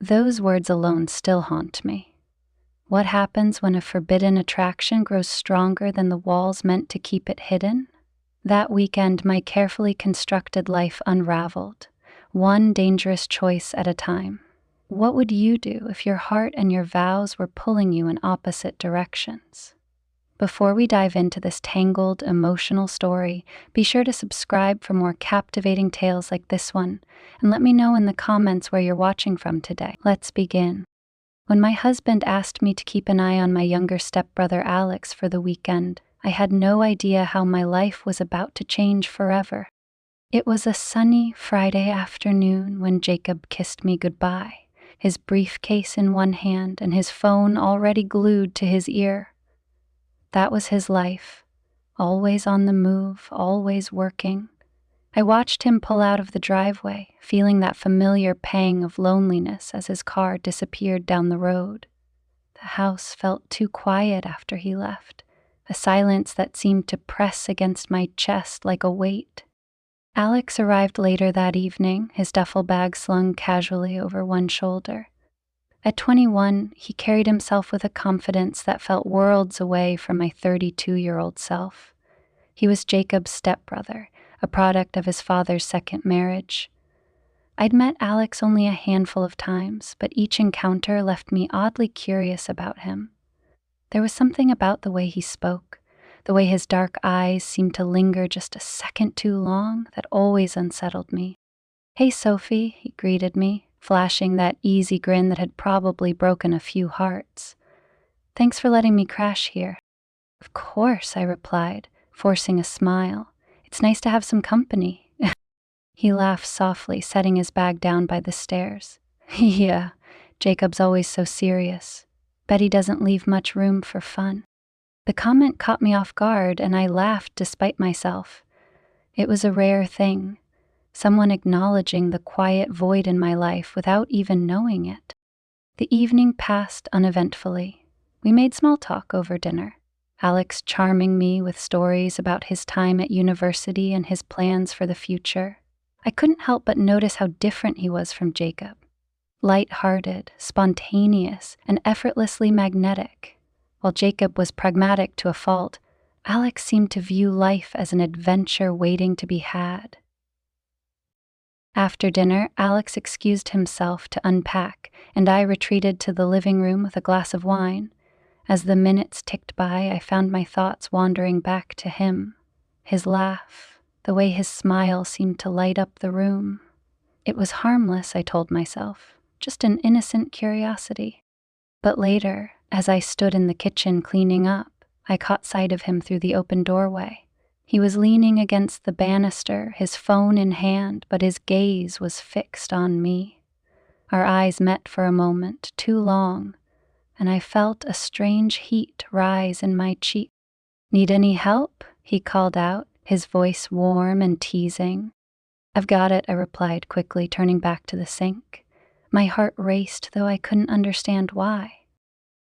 Those words alone still haunt me. What happens when a forbidden attraction grows stronger than the walls meant to keep it hidden? That weekend, my carefully constructed life unraveled, one dangerous choice at a time. What would you do if your heart and your vows were pulling you in opposite directions? Before we dive into this tangled, emotional story, be sure to subscribe for more captivating tales like this one, and let me know in the comments where you're watching from today. Let's begin. When my husband asked me to keep an eye on my younger stepbrother Alex for the weekend, I had no idea how my life was about to change forever. It was a sunny Friday afternoon when Jacob kissed me goodbye, his briefcase in one hand and his phone already glued to his ear. That was his life, always on the move, always working. I watched him pull out of the driveway, feeling that familiar pang of loneliness as his car disappeared down the road. The house felt too quiet after he left, a silence that seemed to press against my chest like a weight. Alex arrived later that evening, his duffel bag slung casually over one shoulder. At 21, he carried himself with a confidence that felt worlds away from my 32-year-old self. He was Jacob's stepbrother, a product of his father's second marriage. I'd met Alex only a handful of times, but each encounter left me oddly curious about him. There was something about the way he spoke, the way his dark eyes seemed to linger just a second too long, that always unsettled me. "Hey, Sophie," he greeted me, flashing that easy grin that had probably broken a few hearts. "Thanks for letting me crash here." "Of course," I replied, forcing a smile. "It's nice to have some company." He laughed softly, setting his bag down by the stairs. "Yeah, Jacob's always so serious. Bet he doesn't leave much room for fun." The comment caught me off guard, and I laughed despite myself. It was a rare thing, someone acknowledging the quiet void in my life without even knowing it. The evening passed uneventfully. We made small talk over dinner, Alex charming me with stories about his time at university and his plans for the future. I couldn't help but notice how different he was from Jacob. Light-hearted, spontaneous, and effortlessly magnetic. While Jacob was pragmatic to a fault, Alex seemed to view life as an adventure waiting to be had. After dinner, Alex excused himself to unpack, and I retreated to the living room with a glass of wine. As the minutes ticked by, I found my thoughts wandering back to him. His laugh, the way his smile seemed to light up the room. It was harmless, I told myself, just an innocent curiosity. But later, as I stood in the kitchen cleaning up, I caught sight of him through the open doorway. He was leaning against the banister, his phone in hand, but his gaze was fixed on me. Our eyes met for a moment, too long, and I felt a strange heat rise in my cheek. "Need any help?" he called out, his voice warm and teasing. "I've got it," I replied quickly, turning back to the sink. My heart raced, though I couldn't understand why.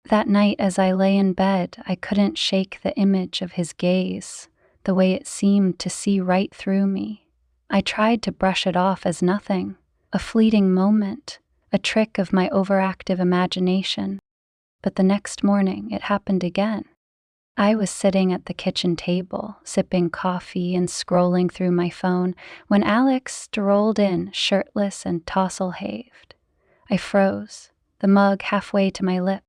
That night, as I lay in bed, I couldn't shake the image of his gaze, the way it seemed to see right through me. I tried to brush it off as nothing, a fleeting moment, a trick of my overactive imagination. But the next morning, it happened again. I was sitting at the kitchen table, sipping coffee and scrolling through my phone, when Alex strolled in, shirtless and tousle-haved. I froze, the mug halfway to my lip.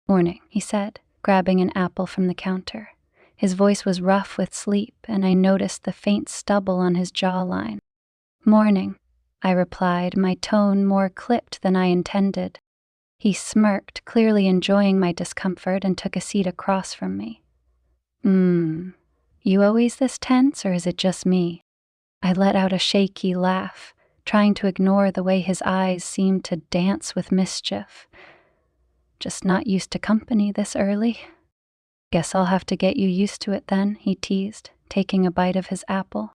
"Morning," he said, grabbing an apple from the counter. His voice was rough with sleep, and I noticed the faint stubble on his jawline. "Morning," I replied, my tone more clipped than I intended. He smirked, clearly enjoying my discomfort, and took a seat across from me. You always this tense, or is it just me?" I let out a shaky laugh, trying to ignore the way his eyes seemed to dance with mischief. "Just not used to company this early." "Guess I'll have to get you used to it then," he teased, taking a bite of his apple.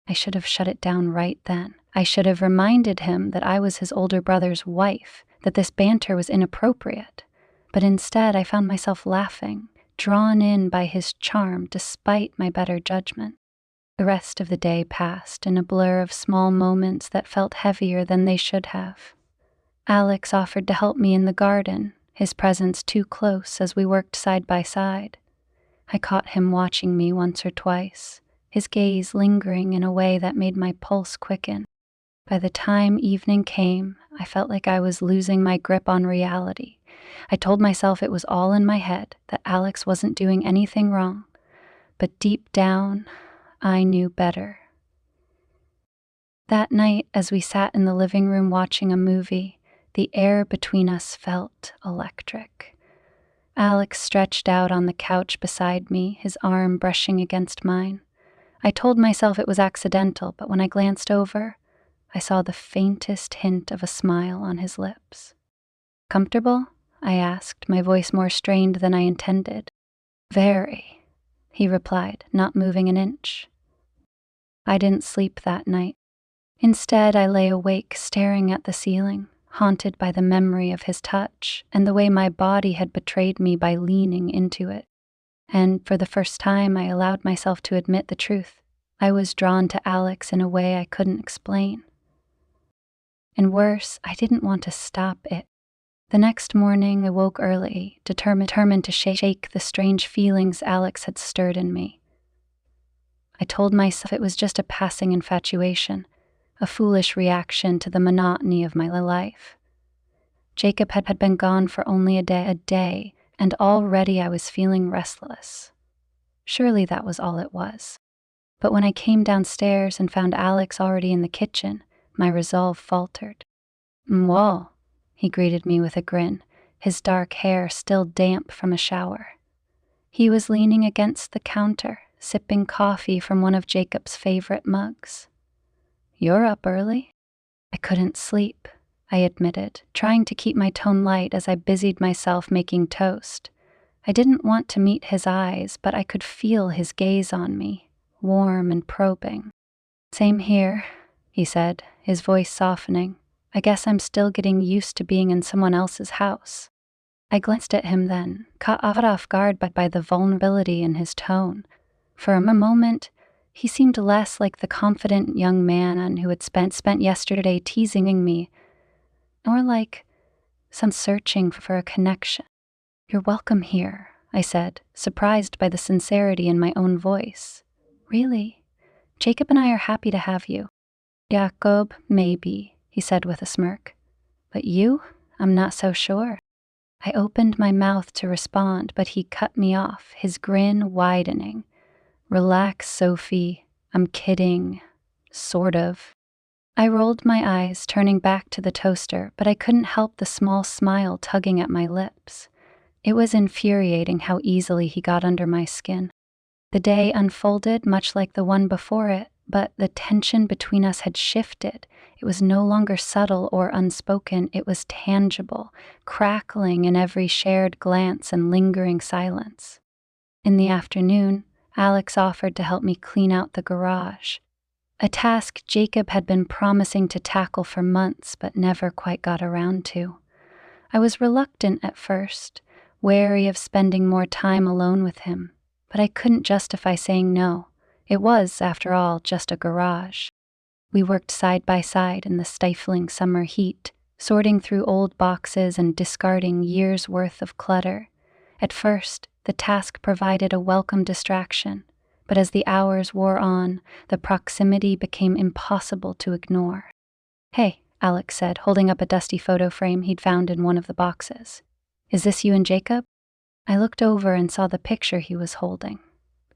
I should have shut it down right then. I should have reminded him that I was his older brother's wife, that this banter was inappropriate. But instead, I found myself laughing, drawn in by his charm despite my better judgment. The rest of the day passed in a blur of small moments that felt heavier than they should have. Alex offered to help me in the garden, his presence too close as we worked side by side. I caught him watching me once or twice, his gaze lingering in a way that made my pulse quicken. By the time evening came, I felt like I was losing my grip on reality. I told myself it was all in my head, that Alex wasn't doing anything wrong. But deep down, I knew better. That night, as we sat in the living room watching a movie, the air between us felt electric. Alex stretched out on the couch beside me, his arm brushing against mine. I told myself it was accidental, but when I glanced over, I saw the faintest hint of a smile on his lips. "Comfortable?" I asked, my voice more strained than I intended. "Very," he replied, not moving an inch. I didn't sleep that night. Instead, I lay awake, staring at the ceiling, haunted by the memory of his touch and the way my body had betrayed me by leaning into it. And for the first time, I allowed myself to admit the truth. I was drawn to Alex in a way I couldn't explain. And worse, I didn't want to stop it. The next morning, I woke early, determined to shake the strange feelings Alex had stirred in me. I told myself it was just a passing infatuation, a foolish reaction to the monotony of my life. Jacob had been gone for only a day, and already I was feeling restless. Surely that was all it was. But when I came downstairs and found Alex already in the kitchen, my resolve faltered. "Whoa," he greeted me with a grin, his dark hair still damp from a shower. He was leaning against the counter, sipping coffee from one of Jacob's favorite mugs. "You're up early?" "I couldn't sleep," I admitted, trying to keep my tone light as I busied myself making toast. I didn't want to meet his eyes, but I could feel his gaze on me, warm and probing. "Same here," he said, his voice softening. "I guess I'm still getting used to being in someone else's house." I glanced at him then, caught off guard by the vulnerability in his tone. For a moment, he seemed less like the confident young man who had spent yesterday teasing me, more like some searching for a connection. "You're welcome here," I said, surprised by the sincerity in my own voice. "Really? Jacob and I are happy to have you." "Jacob, maybe," he said with a smirk. "But you? I'm not so sure." I opened my mouth to respond, but he cut me off, his grin widening. "Relax, Sophie. I'm kidding. Sort of." I rolled my eyes, turning back to the toaster, but I couldn't help the small smile tugging at my lips. It was infuriating how easily he got under my skin. The day unfolded much like the one before it, but the tension between us had shifted. It was no longer subtle or unspoken, it was tangible, crackling in every shared glance and lingering silence. In the afternoon, Alex offered to help me clean out the garage, a task Jacob had been promising to tackle for months but never quite got around to. I was reluctant at first, wary of spending more time alone with him, but I couldn't justify saying no. It was, after all, just a garage. We worked side by side in the stifling summer heat, sorting through old boxes and discarding years' worth of clutter. At first, the task provided a welcome distraction, but as the hours wore on, the proximity became impossible to ignore. "Hey," Alex said, holding up a dusty photo frame he'd found in one of the boxes. "Is this you and Jacob?" I looked over and saw the picture he was holding.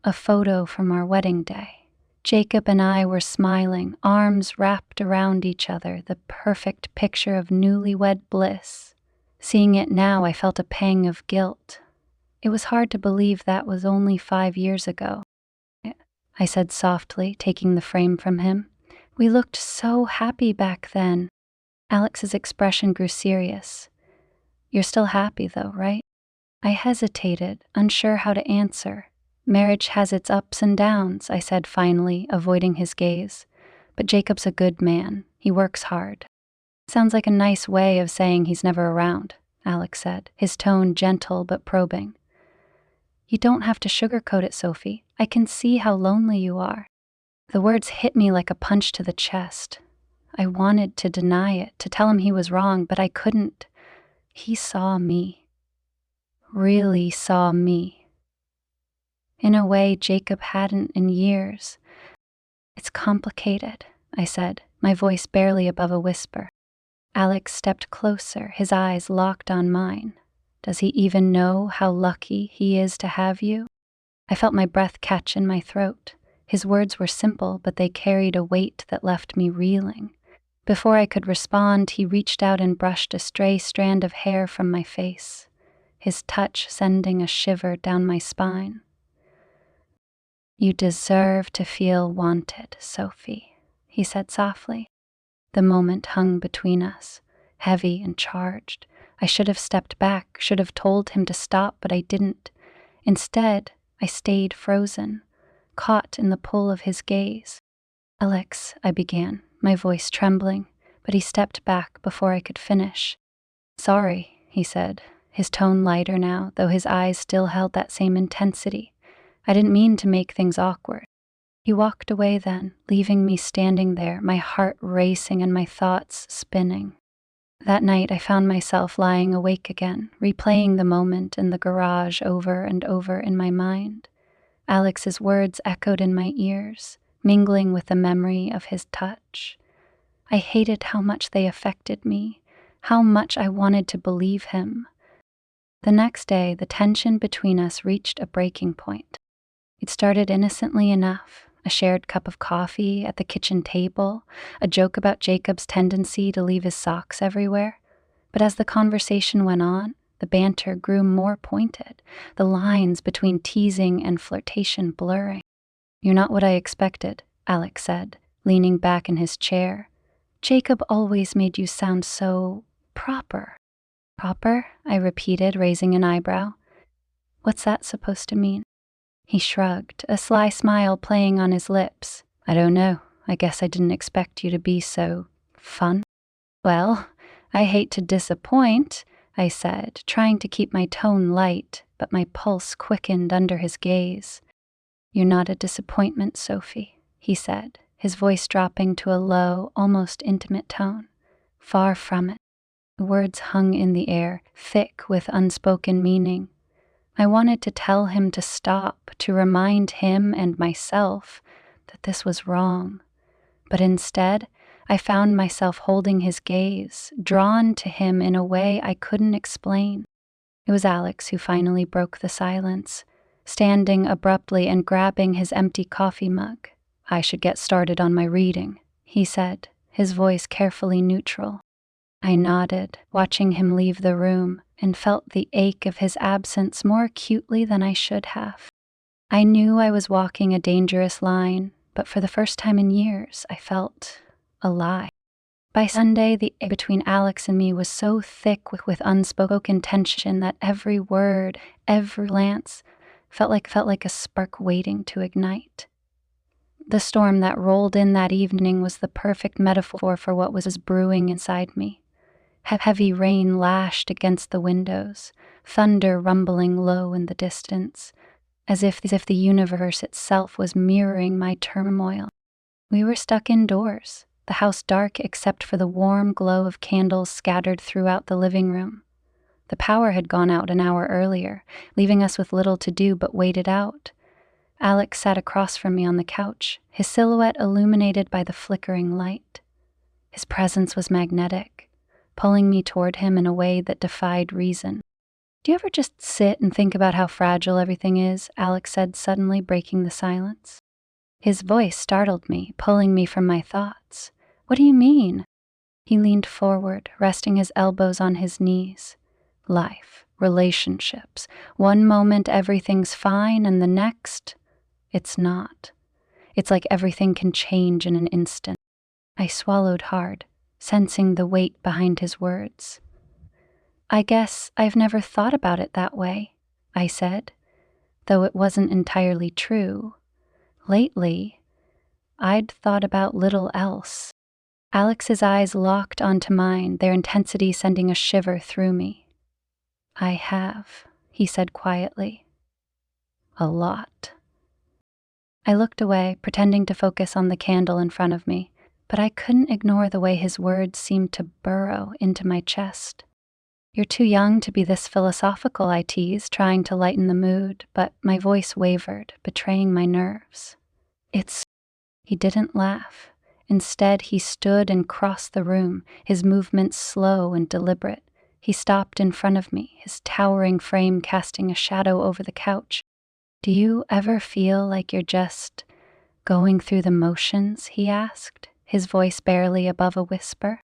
A photo from our wedding day. Jacob and I were smiling, arms wrapped around each other, the perfect picture of newlywed bliss. Seeing it now, I felt a pang of guilt. It was hard to believe that was only 5 years ago. I said softly, taking the frame from him. "We looked so happy back then." Alex's expression grew serious. "You're still happy though, right?" I hesitated, unsure how to answer. "Marriage has its ups and downs," I said finally, avoiding his gaze. "But Jacob's a good man. He works hard." "Sounds like a nice way of saying he's never around," Alex said, his tone gentle but probing. "You don't have to sugarcoat it, Sophie. I can see how lonely you are." The words hit me like a punch to the chest. I wanted to deny it, to tell him he was wrong, but I couldn't. He saw me. Really saw me. In a way Jacob hadn't in years. It's complicated, I said, my voice barely above a whisper. Alex stepped closer, his eyes locked on mine. Does he even know how lucky he is to have you? I felt my breath catch in my throat. His words were simple, but they carried a weight that left me reeling. Before I could respond, he reached out and brushed a stray strand of hair from my face, his touch sending a shiver down my spine. You deserve to feel wanted, Sophie, he said softly. The moment hung between us, heavy and charged. I should have stepped back, should have told him to stop, but I didn't. Instead, I stayed frozen, caught in the pull of his gaze. Alex, I began, my voice trembling, but he stepped back before I could finish. Sorry, he said, his tone lighter now, though his eyes still held that same intensity. I didn't mean to make things awkward. He walked away then, leaving me standing there, my heart racing and my thoughts spinning. That night I found myself lying awake again, replaying the moment in the garage over and over in my mind. Alex's words echoed in my ears, mingling with the memory of his touch. I hated how much they affected me, how much I wanted to believe him. The next day, the tension between us reached a breaking point. It started innocently enough, a shared cup of coffee at the kitchen table, a joke about Jacob's tendency to leave his socks everywhere. But as the conversation went on, the banter grew more pointed, the lines between teasing and flirtation blurring. You're not what I expected, Alex said, leaning back in his chair. Jacob always made you sound so proper. Proper? I repeated, raising an eyebrow. What's that supposed to mean? He shrugged, a sly smile playing on his lips. I don't know. I guess I didn't expect you to be so fun. Well, I hate to disappoint, I said, trying to keep my tone light, but my pulse quickened under his gaze. You're not a disappointment, Sophie, he said, his voice dropping to a low, almost intimate tone. Far from it. The words hung in the air, thick with unspoken meaning. I wanted to tell him to stop, to remind him and myself that this was wrong. But instead, I found myself holding his gaze, drawn to him in a way I couldn't explain. It was Alex who finally broke the silence, standing abruptly and grabbing his empty coffee mug. I should get started on my reading, he said, his voice carefully neutral. I nodded, watching him leave the room, and felt the ache of his absence more acutely than I should have. I knew I was walking a dangerous line, but for the first time in years, I felt alive. By Sunday, the air between Alex and me was so thick with unspoken tension that every word, every glance, felt like a spark waiting to ignite. The storm that rolled in that evening was the perfect metaphor for what was brewing inside me. Heavy rain lashed against the windows, thunder rumbling low in the distance, as if the universe itself was mirroring my turmoil. We were stuck indoors, the house dark except for the warm glow of candles scattered throughout the living room. The power had gone out an hour earlier, leaving us with little to do but wait it out. Alex sat across from me on the couch, his silhouette illuminated by the flickering light. His presence was magnetic, pulling me toward him in a way that defied reason. Do you ever just sit and think about how fragile everything is? Alex said, suddenly breaking the silence. His voice startled me, pulling me from my thoughts. What do you mean? He leaned forward, resting his elbows on his knees. Life, relationships. One moment everything's fine, and the next, it's not. It's like everything can change in an instant. I swallowed hard, sensing the weight behind his words. I guess I've never thought about it that way, I said, though it wasn't entirely true. Lately, I'd thought about little else. Alex's eyes locked onto mine, their intensity sending a shiver through me. I have, he said quietly. A lot. I looked away, pretending to focus on the candle in front of me. but I couldn't ignore the way his words seemed to burrow into my chest. "You're too young to be this philosophical," I teased, trying to lighten the mood, but my voice wavered, betraying my nerves. "It's—" He didn't laugh. Instead, he stood and crossed the room, his movements slow and deliberate. He stopped in front of me, his towering frame casting a shadow over the couch. "Do you ever feel like you're just going through the motions?" he asked, his voice barely above a whisper.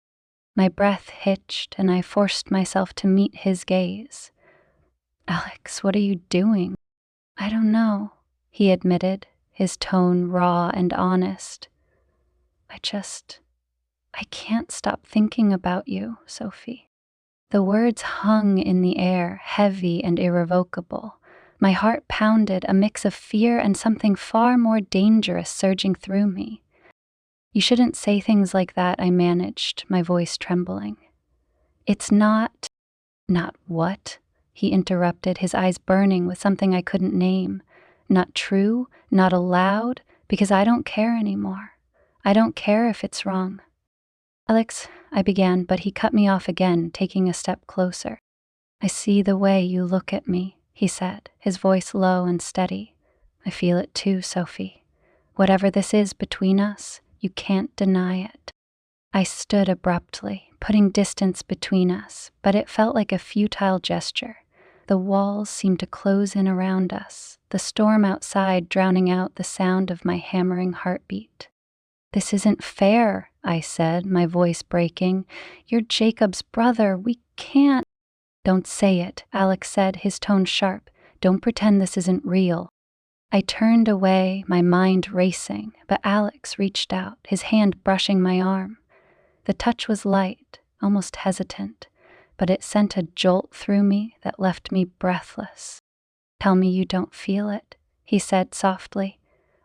My breath hitched, and I forced myself to meet his gaze. "Alex, what are you doing?" "I don't know," he admitted, his tone raw and honest. I can't stop thinking about you, Sophie." The words hung in the air, heavy and irrevocable. My heart pounded, a mix of fear and something far more dangerous surging through me. "You shouldn't say things like that," I managed, my voice trembling. "It's not—" "Not what?" he interrupted, his eyes burning with something I couldn't name. "Not true, not allowed, because I don't care anymore. I don't care if it's wrong." "Alex," I began, but he cut me off again, taking a step closer. "I see the way you look at me," he said, his voice low and steady. "I feel it too, Sophie. Whatever this is between us, you can't deny it." I stood abruptly, putting distance between us, but it felt like a futile gesture. The walls seemed to close in around us, the storm outside drowning out the sound of my hammering heartbeat. "This isn't fair," I said, my voice breaking. "You're Jacob's brother. We can't—" "Don't say it," Alex said, his tone sharp. "Don't pretend this isn't real." I turned away, my mind racing, but Alex reached out, his hand brushing my arm. The touch was light, almost hesitant, but it sent a jolt through me that left me breathless. "Tell me you don't feel it," he said softly.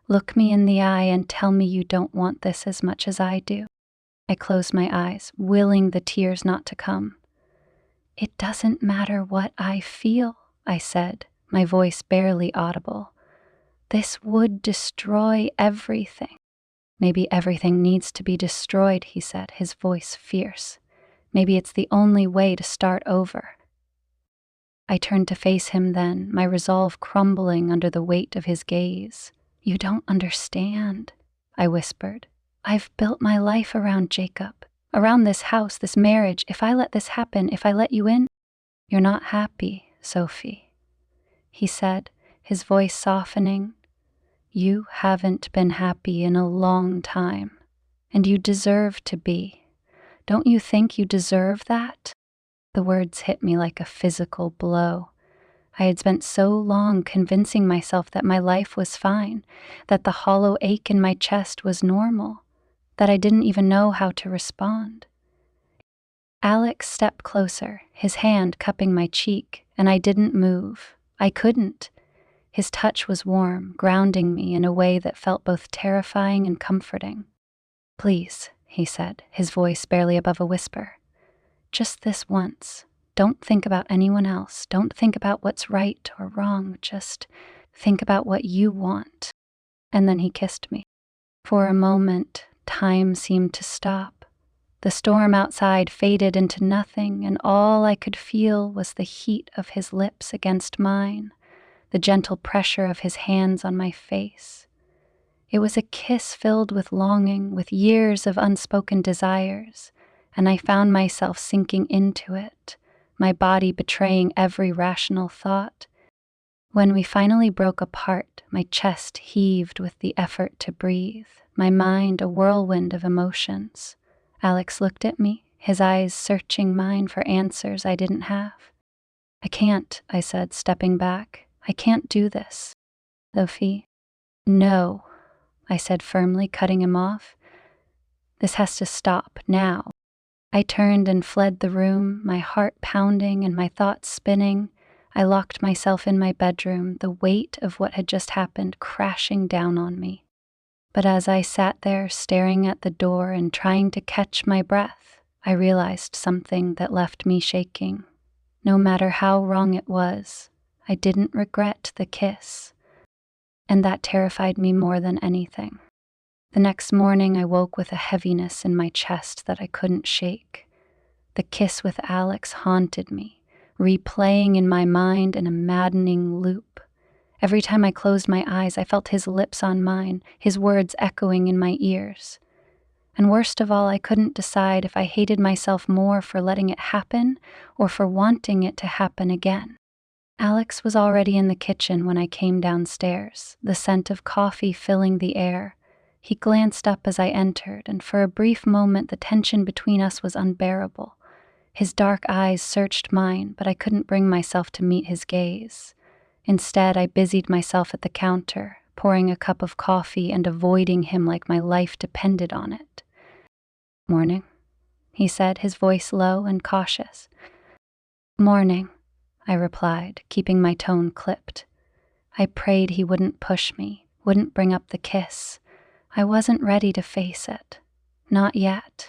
"Look me in the eye and tell me you don't want this as much as I do." I closed my eyes, willing the tears not to come. "It doesn't matter what I feel," I said, my voice barely audible. "This would destroy everything." "Maybe everything needs to be destroyed," he said, his voice fierce. "Maybe it's the only way to start over." I turned to face him then, my resolve crumbling under the weight of his gaze. "You don't understand," I whispered. "I've built my life around Jacob, around this house, this marriage. If I let this happen, if I let you in—" "You're not happy, Sophie," he said, his voice softening. "You haven't been happy in a long time, and you deserve to be. Don't you think you deserve that?" The words hit me like a physical blow. I had spent so long convincing myself that my life was fine, that the hollow ache in my chest was normal, that I didn't even know how to respond. Alex stepped closer, his hand cupping my cheek, and I didn't move. I couldn't. His touch was warm, grounding me in a way that felt both terrifying and comforting. "Please," he said, his voice barely above a whisper. "Just this once. Don't think about anyone else. Don't think about what's right or wrong. Just think about what you want." And then he kissed me. For a moment, time seemed to stop. The storm outside faded into nothing, and all I could feel was the heat of his lips against mine, the gentle pressure of his hands on my face. It was a kiss filled with longing, with years of unspoken desires, and I found myself sinking into it, my body betraying every rational thought. When we finally broke apart, my chest heaved with the effort to breathe, my mind a whirlwind of emotions. Alex looked at me, his eyes searching mine for answers I didn't have. "I can't," I said, stepping back. "I can't do this." "Sophie." "No," I said firmly, cutting him off. "This has to stop now." I turned and fled the room, my heart pounding and my thoughts spinning. I locked myself in my bedroom, the weight of what had just happened crashing down on me. But as I sat there staring at the door and trying to catch my breath, I realized something that left me shaking. No matter how wrong it was, I didn't regret the kiss. And that terrified me more than anything. The next morning, I woke with a heaviness in my chest that I couldn't shake. The kiss with Alex haunted me, replaying in my mind in a maddening loop. Every time I closed my eyes, I felt his lips on mine, his words echoing in my ears. And worst of all, I couldn't decide if I hated myself more for letting it happen or for wanting it to happen again. Alex was already in the kitchen when I came downstairs, the scent of coffee filling the air. He glanced up as I entered, and for a brief moment the tension between us was unbearable. His dark eyes searched mine, but I couldn't bring myself to meet his gaze. Instead, I busied myself at the counter, pouring a cup of coffee and avoiding him like my life depended on it. "Morning," he said, his voice low and cautious. "Morning," I replied, keeping my tone clipped. I prayed he wouldn't push me, wouldn't bring up the kiss. I wasn't ready to face it. Not yet.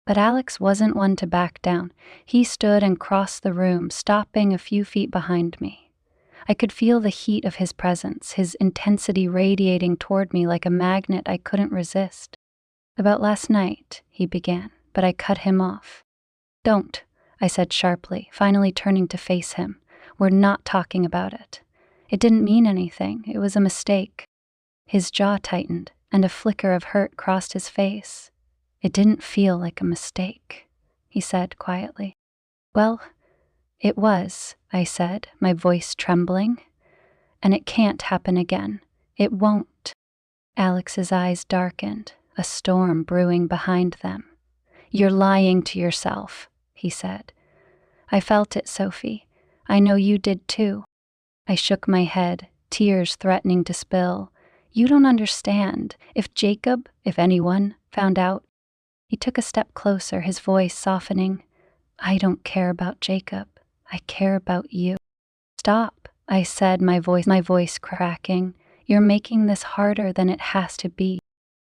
But Alex wasn't one to back down. He stood and crossed the room, stopping a few feet behind me. I could feel the heat of his presence, his intensity radiating toward me like a magnet I couldn't resist. "About last night," he began, but I cut him off. "Don't," I said sharply, finally turning to face him. "We're not talking about it. It didn't mean anything. It was a mistake." His jaw tightened, and a flicker of hurt crossed his face. "It didn't feel like a mistake," he said quietly. "Well, it was," I said, my voice trembling. "And it can't happen again. It won't." Alex's eyes darkened, a storm brewing behind them. "You're lying to yourself," he said. "I felt it, Sophie. I know you did too." I shook my head, tears threatening to spill. "You don't understand. If Jacob, if anyone, found out..." He took a step closer, his voice softening. "I don't care about Jacob. I care about you." "Stop," I said, my voice cracking. "You're making this harder than it has to be."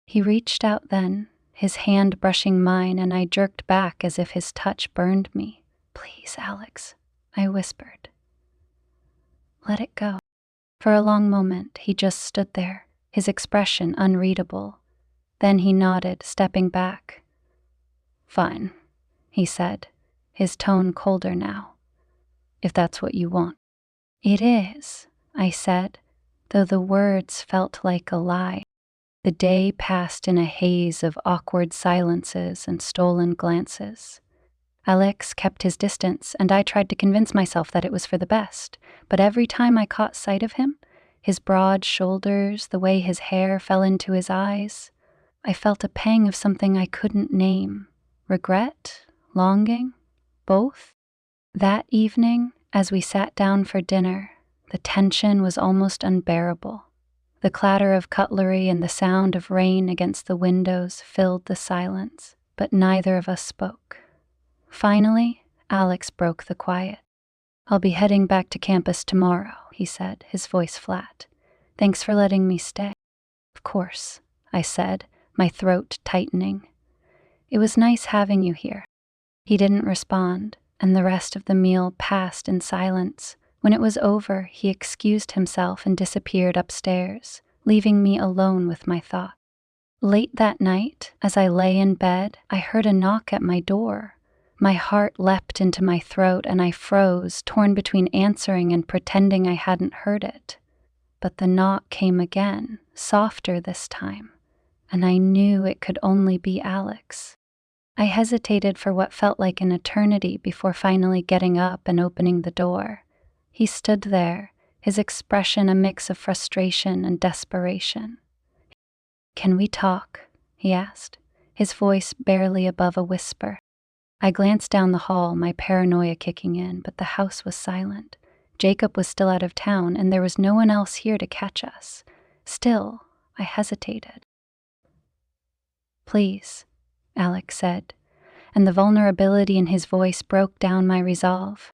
He reached out then, his hand brushing mine, and I jerked back as if his touch burned me. "Please, Alex," I whispered. "Let it go." For a long moment, he just stood there, his expression unreadable. Then he nodded, stepping back. "Fine," he said, his tone colder now. "If that's what you want." "It is," I said, though the words felt like a lie. The day passed in a haze of awkward silences and stolen glances. Alex kept his distance, and I tried to convince myself that it was for the best. But every time I caught sight of him, his broad shoulders, the way his hair fell into his eyes, I felt a pang of something I couldn't name. Regret? Longing? Both? That evening, as we sat down for dinner, the tension was almost unbearable. The clatter of cutlery and the sound of rain against the windows filled the silence, but neither of us spoke. Finally, Alex broke the quiet. "I'll be heading back to campus tomorrow," he said, his voice flat. "Thanks for letting me stay." "Of course," I said, my throat tightening. "It was nice having you here." He didn't respond, and the rest of the meal passed in silence. When it was over, he excused himself and disappeared upstairs, leaving me alone with my thoughts. Late that night, as I lay in bed, I heard a knock at my door. My heart leapt into my throat and I froze, torn between answering and pretending I hadn't heard it. But the knock came again, softer this time, and I knew it could only be Alex. I hesitated for what felt like an eternity before finally getting up and opening the door. He stood there, his expression a mix of frustration and desperation. "Can we talk?" he asked, his voice barely above a whisper. I glanced down the hall, my paranoia kicking in, but the house was silent. Jacob was still out of town, and there was no one else here to catch us. Still, I hesitated. "Please," Alex said, and the vulnerability in his voice broke down my resolve.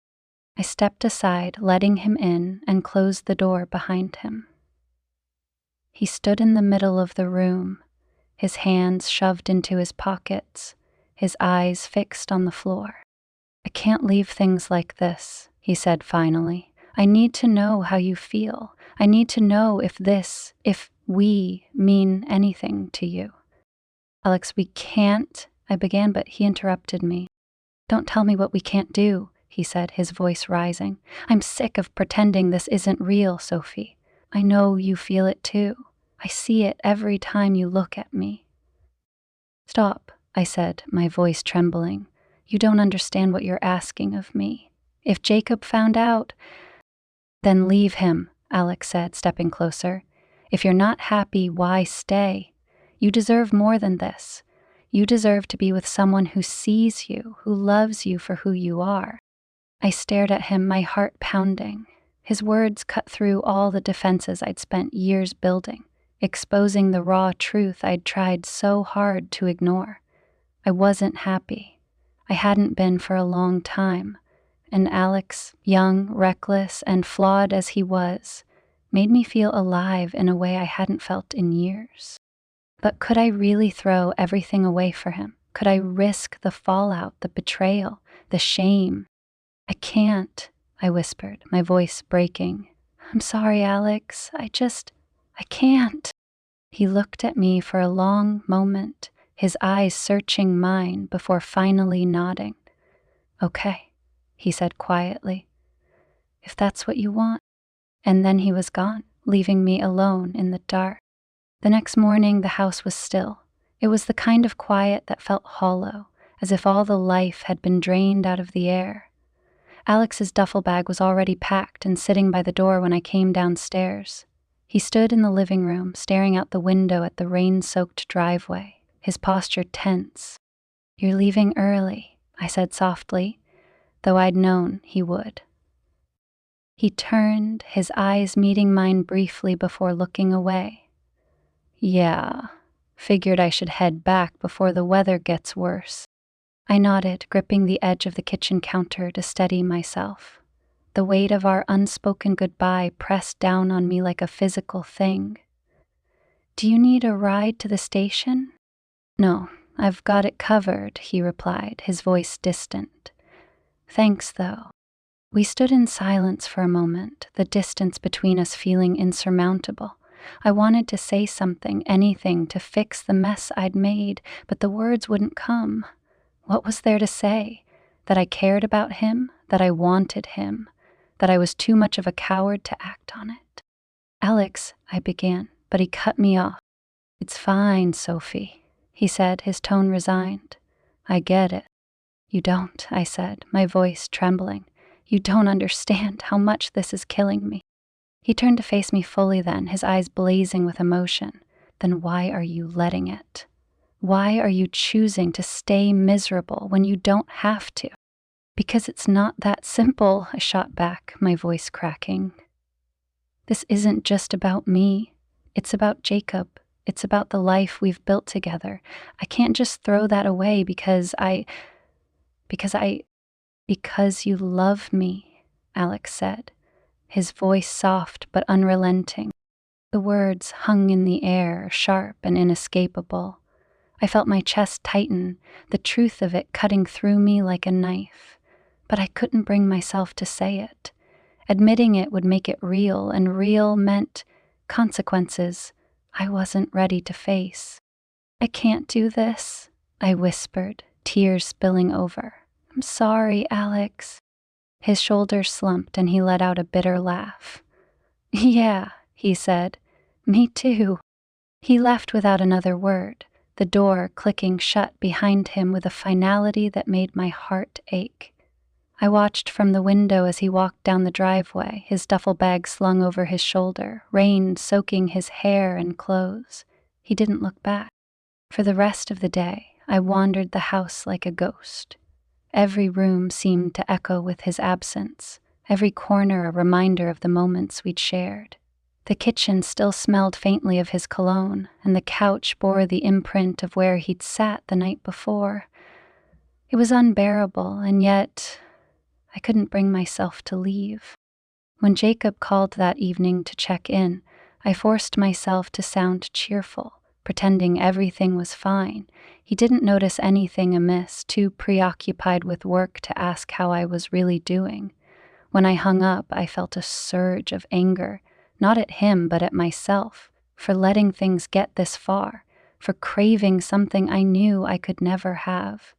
I stepped aside, letting him in, and closed the door behind him. He stood in the middle of the room, his hands shoved into his pockets, his eyes fixed on the floor. "I can't leave things like this," he said finally. "I need to know how you feel. I need to know if we mean anything to you? Alex, we can't, I began, but he interrupted me. Don't tell me what we can't do, he said, his voice rising. I'm sick of pretending this isn't real, Sophie. I know you feel it too. I see it every time you look at me. Stop, I said, my voice trembling. You don't understand what you're asking of me. If Jacob found out, then leave him, Alex said, stepping closer. If you're not happy, why stay? You deserve more than this. You deserve to be with someone who sees you, who loves you for who you are. I stared at him, my heart pounding. His words cut through all the defenses I'd spent years building, exposing the raw truth I'd tried so hard to ignore. I wasn't happy. I hadn't been for a long time. And Alex, young, reckless, and flawed as he was, made me feel alive in a way I hadn't felt in years. But could I really throw everything away for him? Could I risk the fallout, the betrayal, the shame? I can't, I whispered, my voice breaking. I'm sorry, Alex. I can't. He looked at me for a long moment, his eyes searching mine before finally nodding. Okay, he said quietly, if that's what you want. And then he was gone, leaving me alone in the dark. The next morning, the house was still. It was the kind of quiet that felt hollow, as if all the life had been drained out of the air. Alex's duffel bag was already packed and sitting by the door when I came downstairs. He stood in the living room, staring out the window at the rain-soaked driveway, his posture tense. You're leaving early, I said softly, though I'd known he would. He turned, his eyes meeting mine briefly before looking away. Yeah, figured I should head back before the weather gets worse. I nodded, gripping the edge of the kitchen counter to steady myself. The weight of our unspoken goodbye pressed down on me like a physical thing. Do you need a ride to the station? No, I've got it covered, he replied, his voice distant. Thanks, though. We stood in silence for a moment, the distance between us feeling insurmountable. I wanted to say something, anything, to fix the mess I'd made, but the words wouldn't come. What was there to say? That I cared about him? That I wanted him? That I was too much of a coward to act on it? Alex, I began, but he cut me off. It's fine, Sophie, he said, his tone resigned. I get it. You don't, I said, my voice trembling. You don't understand how much this is killing me. He turned to face me fully then, his eyes blazing with emotion. Then why are you letting it? Why are you choosing to stay miserable when you don't have to? Because it's not that simple, I shot back, my voice cracking. This isn't just about me. It's about Jacob. It's about the life we've built together. I can't just throw that away because you love me, Alex said, his voice soft but unrelenting. The words hung in the air, sharp and inescapable. I felt my chest tighten, the truth of it cutting through me like a knife. But I couldn't bring myself to say it. Admitting it would make it real, and real meant consequences I wasn't ready to face. I can't do this, I whispered, tears spilling over. I'm sorry, Alex. His shoulders slumped and he let out a bitter laugh. Yeah, he said. Me too. He left without another word, the door clicking shut behind him with a finality that made my heart ache. I watched from the window as he walked down the driveway, his duffel bag slung over his shoulder, rain soaking his hair and clothes. He didn't look back. For the rest of the day, I wandered the house like a ghost. Every room seemed to echo with his absence, every corner a reminder of the moments we'd shared. The kitchen still smelled faintly of his cologne, and the couch bore the imprint of where he'd sat the night before. It was unbearable, and yet I couldn't bring myself to leave. When Jacob called that evening to check in, I forced myself to sound cheerful, pretending everything was fine. He didn't notice anything amiss, too preoccupied with work to ask how I was really doing. When I hung up, I felt a surge of anger, not at him but at myself, for letting things get this far, for craving something I knew I could never have.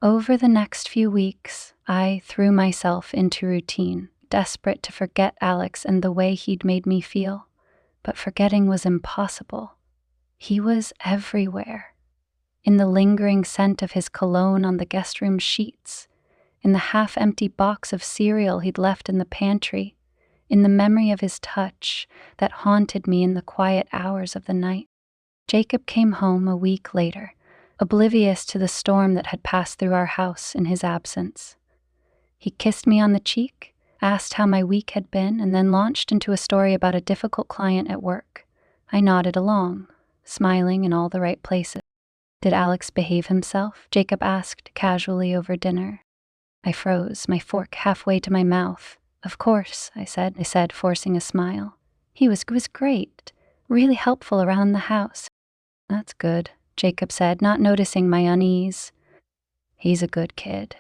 Over the next few weeks, I threw myself into routine, desperate to forget Alex and the way he'd made me feel. But forgetting was impossible. He was everywhere. In the lingering scent of his cologne on the guest room sheets, in the half-empty box of cereal he'd left in the pantry, in the memory of his touch that haunted me in the quiet hours of the night. Jacob came home a week later, oblivious to the storm that had passed through our house in his absence. He kissed me on the cheek, asked how my week had been, and then launched into a story about a difficult client at work. I nodded along, smiling in all the right places. "Did Alex behave himself?" Jacob asked casually over dinner. I froze, my fork halfway to my mouth. "Of course," I said, forcing a smile. He was great, really helpful around the house." "That's good," Jacob said, not noticing my unease. "He's a good kid."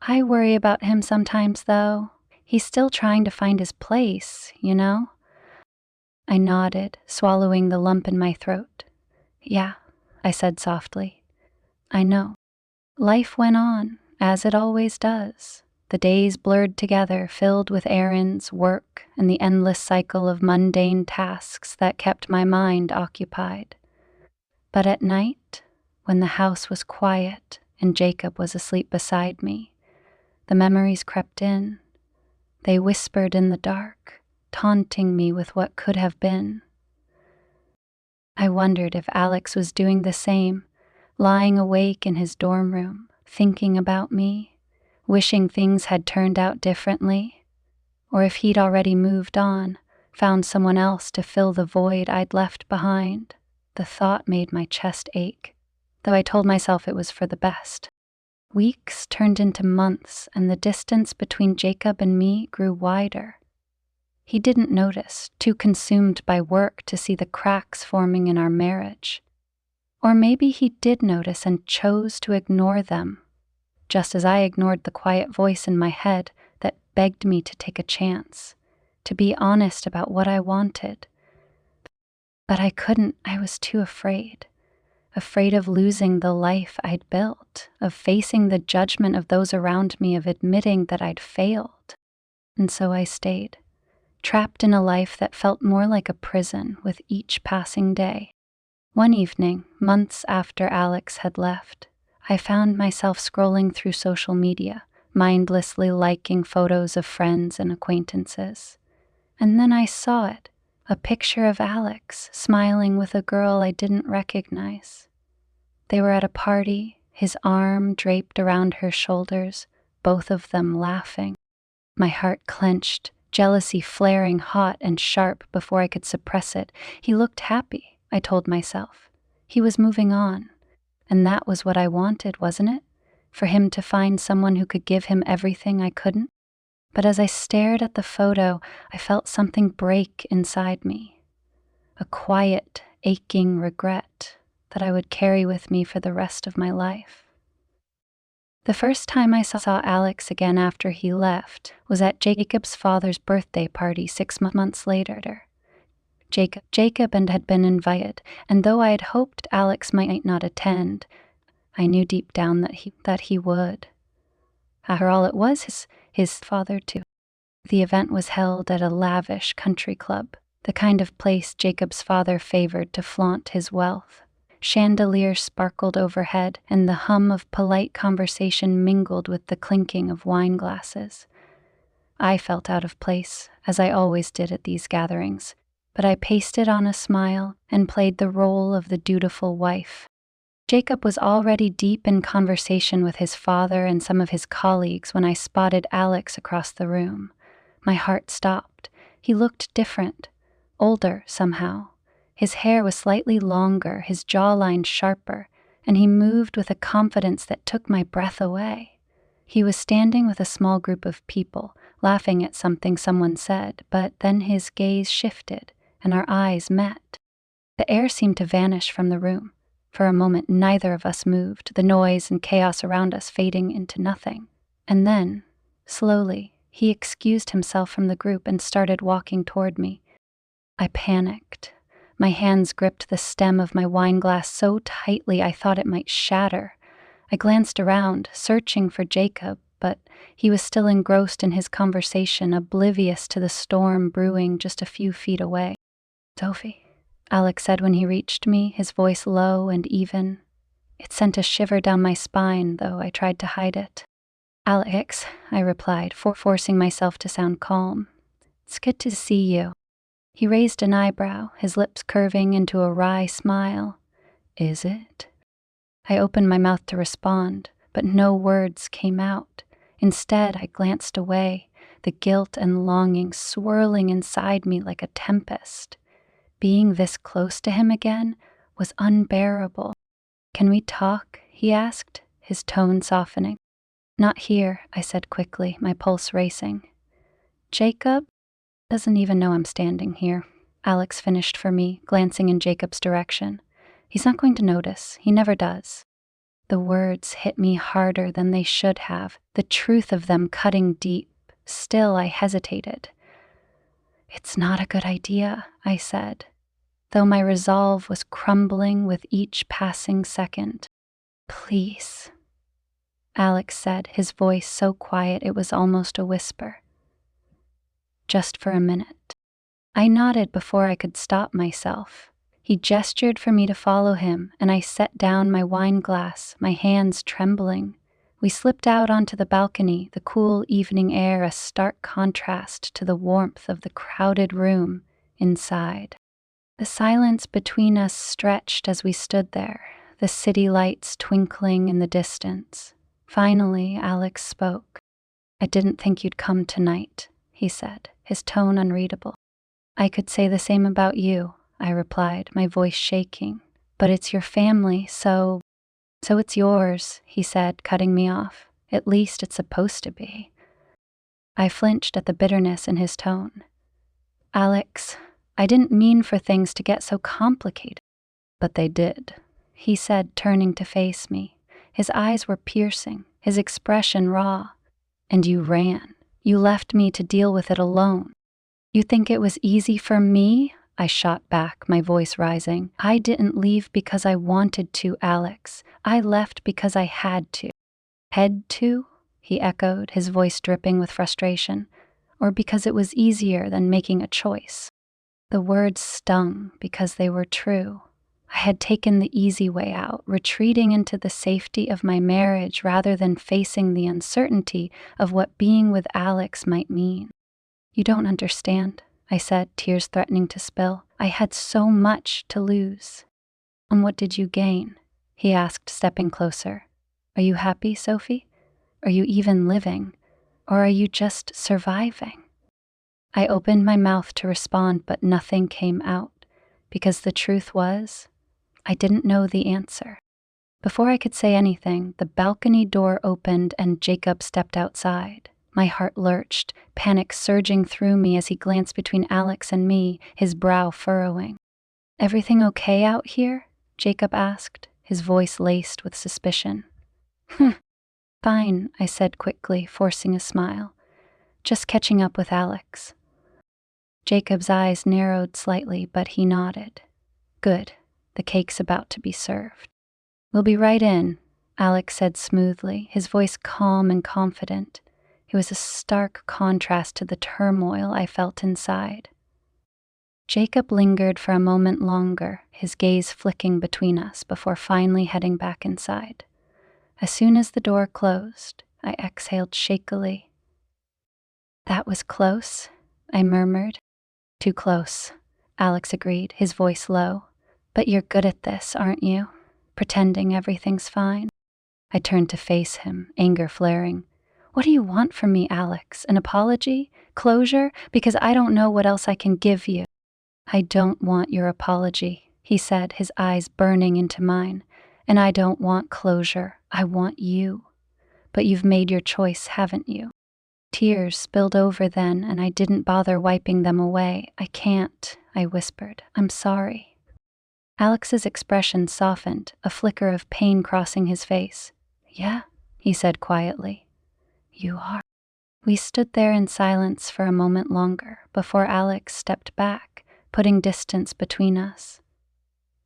"I worry about him sometimes, though. He's still trying to find his place, you know?" I nodded, swallowing the lump in my throat. "Yeah," I said softly. "I know." Life went on, as it always does. The days blurred together, filled with errands, work, and the endless cycle of mundane tasks that kept my mind occupied. But at night, when the house was quiet and Jacob was asleep beside me, the memories crept in. They whispered in the dark, taunting me with what could have been. I wondered if Alex was doing the same, lying awake in his dorm room, thinking about me, wishing things had turned out differently, or if he'd already moved on, found someone else to fill the void I'd left behind. The thought made my chest ache, though I told myself it was for the best. Weeks turned into months, and the distance between Jacob and me grew wider. He didn't notice, too consumed by work to see the cracks forming in our marriage. Or maybe he did notice and chose to ignore them, just as I ignored the quiet voice in my head that begged me to take a chance, to be honest about what I wanted. But I couldn't. I was too afraid of losing the life I'd built, of facing the judgment of those around me, of admitting that I'd failed. And so I stayed, trapped in a life that felt more like a prison with each passing day. One evening, months after Alex had left, I found myself scrolling through social media, mindlessly liking photos of friends and acquaintances. And then I saw it, a picture of Alex smiling with a girl I didn't recognize. They were at a party, his arm draped around her shoulders, both of them laughing. My heart clenched, jealousy flaring hot and sharp before I could suppress it. He looked happy, I told myself. He was moving on. And that was what I wanted, wasn't it? For him to find someone who could give him everything I couldn't? But as I stared at the photo, I felt something break inside me. A quiet, aching regret that I would carry with me for the rest of my life. The first time I saw Alex again after he left was at Jacob's father's birthday party 6 months later. Jacob had been invited, and though I had hoped Alex might not attend, I knew deep down that he would. After all, it was his father too. The event was held at a lavish country club, the kind of place Jacob's father favored to flaunt his wealth. Chandeliers sparkled overhead, and the hum of polite conversation mingled with the clinking of wine glasses. I felt out of place, as I always did at these gatherings, but I pasted on a smile and played the role of the dutiful wife. Jacob was already deep in conversation with his father and some of his colleagues when I spotted Alex across the room. My heart stopped. He looked different, older somehow. His hair was slightly longer, his jawline sharper, and he moved with a confidence that took my breath away. He was standing with a small group of people, laughing at something someone said, but then his gaze shifted, and our eyes met. The air seemed to vanish from the room. For a moment, neither of us moved, the noise and chaos around us fading into nothing. And then, slowly, he excused himself from the group and started walking toward me. I panicked. My hands gripped the stem of my wine glass so tightly I thought it might shatter. I glanced around, searching for Jacob, but he was still engrossed in his conversation, oblivious to the storm brewing just a few feet away. "Sophie," Alex said when he reached me, his voice low and even. It sent a shiver down my spine, though I tried to hide it. "Alex," I replied, forcing myself to sound calm. "It's good to see you." He raised an eyebrow, his lips curving into a wry smile. "Is it?" I opened my mouth to respond, but no words came out. Instead, I glanced away, the guilt and longing swirling inside me like a tempest. Being this close to him again was unbearable. "Can we talk?" he asked, his tone softening. "Not here," I said quickly, my pulse racing. "Jacob doesn't even know I'm standing here," Alex finished for me, glancing in Jacob's direction. "He's not going to notice. He never does." The words hit me harder than they should have, the truth of them cutting deep. Still, I hesitated. "It's not a good idea," I said, though my resolve was crumbling with each passing second. "Please," Alex said, his voice so quiet it was almost a whisper. "Just for a minute." I nodded before I could stop myself. He gestured for me to follow him, and I set down my wine glass, my hands trembling. We slipped out onto the balcony, the cool evening air a stark contrast to the warmth of the crowded room inside. The silence between us stretched as we stood there, the city lights twinkling in the distance. Finally, Alex spoke. "I didn't think you'd come tonight," he said, his tone unreadable. "I could say the same about you," I replied, my voice shaking. "But it's your family, so it's yours," he said, cutting me off. "At least it's supposed to be." I flinched at the bitterness in his tone. "Alex, I didn't mean for things to get so complicated." "But they did," he said, turning to face me. His eyes were piercing, his expression raw. "And you ran. You left me to deal with it alone." "You think it was easy for me?" I shot back, my voice rising. "I didn't leave because I wanted to, Alex. I left because I had to." "Had to?" he echoed, his voice dripping with frustration. "Or because it was easier than making a choice?" The words stung because they were true. I had taken the easy way out, retreating into the safety of my marriage rather than facing the uncertainty of what being with Alex might mean. "You don't understand," I said, tears threatening to spill. "I had so much to lose." "And what did you gain?" he asked, stepping closer. "Are you happy, Sophie? Are you even living? Or are you just surviving?" I opened my mouth to respond, but nothing came out, because the truth was, I didn't know the answer. Before I could say anything, the balcony door opened and Jacob stepped outside. My heart lurched, panic surging through me as he glanced between Alex and me, his brow furrowing. "Everything okay out here?" Jacob asked, his voice laced with suspicion. "Fine," I said quickly, forcing a smile. "Just catching up with Alex." Jacob's eyes narrowed slightly, but he nodded. "Good. The cake's about to be served." "We'll be right in," Alex said smoothly, his voice calm and confident. It was a stark contrast to the turmoil I felt inside. Jacob lingered for a moment longer, his gaze flicking between us before finally heading back inside. As soon as the door closed, I exhaled shakily. "That was close," I murmured. "Too close," Alex agreed, his voice low. "But you're good at this, aren't you? Pretending everything's fine." I turned to face him, anger flaring. "What do you want from me, Alex? An apology? Closure? Because I don't know what else I can give you." "I don't want your apology," he said, his eyes burning into mine. "And I don't want closure. I want you. But you've made your choice, haven't you?" Tears spilled over then, and I didn't bother wiping them away. "I can't," I whispered. "I'm sorry." Alex's expression softened, a flicker of pain crossing his face. "Yeah," he said quietly. "You are." We stood there in silence for a moment longer before Alex stepped back, putting distance between us.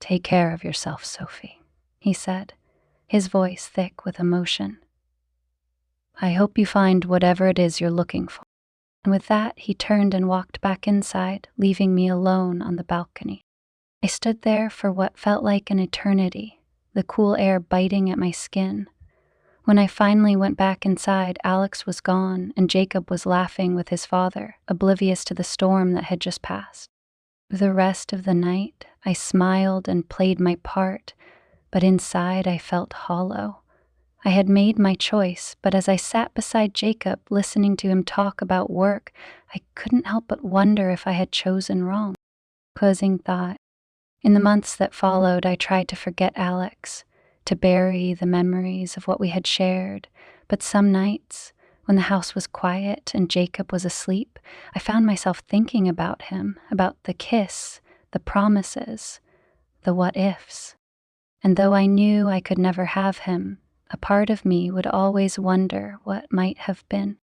"Take care of yourself, Sophie," he said, his voice thick with emotion. "I hope you find whatever it is you're looking for." And with that, he turned and walked back inside, leaving me alone on the balcony. I stood there for what felt like an eternity, the cool air biting at my skin. When I finally went back inside, Alex was gone, and Jacob was laughing with his father, oblivious to the storm that had just passed. The rest of the night, I smiled and played my part, but inside I felt hollow. I had made my choice, but as I sat beside Jacob, listening to him talk about work, I couldn't help but wonder if I had chosen wrong. Closing thought. In the months that followed, I tried to forget Alex, to bury the memories of what we had shared, but some nights, when the house was quiet and Jacob was asleep, I found myself thinking about him, about the kiss, the promises, the what-ifs. And though I knew I could never have him, a part of me would always wonder what might have been.